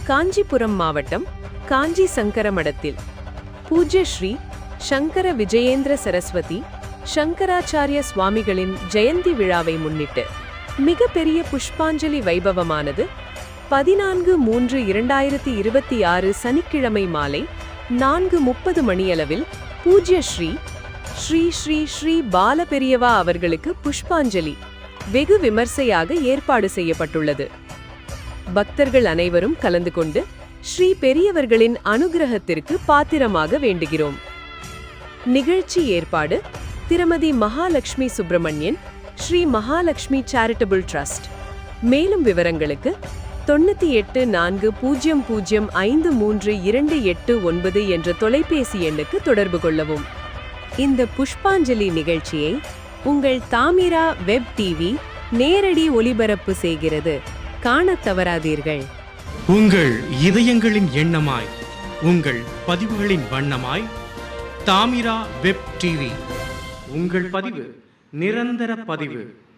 காஞ்சிபுரம் மாவட்டம் காஞ்சி சங்கர மடத்தில் பூஜ்ய ஸ்ரீ சங்கர விஜயேந்திர சரஸ்வதி சங்கராச்சாரிய சுவாமிகளின் ஜெயந்தி விழாவை முன்னிட்டு மிகப்பெரிய புஷ்பாஞ்சலி வைபவமானது 14/3/2026 சனிக்கிழமை மாலை 4:30 மணியளவில் பூஜ்ய ஸ்ரீ ஸ்ரீ ஸ்ரீ ஸ்ரீ பாலபெரியவா அவர்களுக்கு புஷ்பாஞ்சலி வெகு விமர்சையாக ஏற்பாடு செய்யப்பட்டுள்ளது. பக்தர்கள் அனைவரும் கலந்து கொண்டு ஸ்ரீ பெரியவர்களின் அனுகிரகத்திற்கு பாத்திரமாக வேண்டுகிறோம். நிகழ்ச்சி ஏற்பாடு திருமதி மகாலட்சுமி சுப்பிரமணியன், ஸ்ரீ மகாலட்சுமி சேரிட்டபிள் ட்ரஸ்ட். மேலும் விவரங்களுக்கு 9840053289 என்ற தொலைபேசி எண்ணுக்கு தொடர்பு கொள்ளவும். இந்த புஷ்பாஞ்சலி நிகழ்ச்சியை உங்கள் தாமிரா வெப் டிவி நேரடி ஒளிபரப்பு செய்கிறது. காணத் தவறாதீர்கள். உங்கள் இதயங்களின் எண்ணமாய், உங்கள் பதிவுகளின் வண்ணமாய் தாமிரா வெப் டிவி. உங்கள் பதிவு நிரந்தர பதிவு.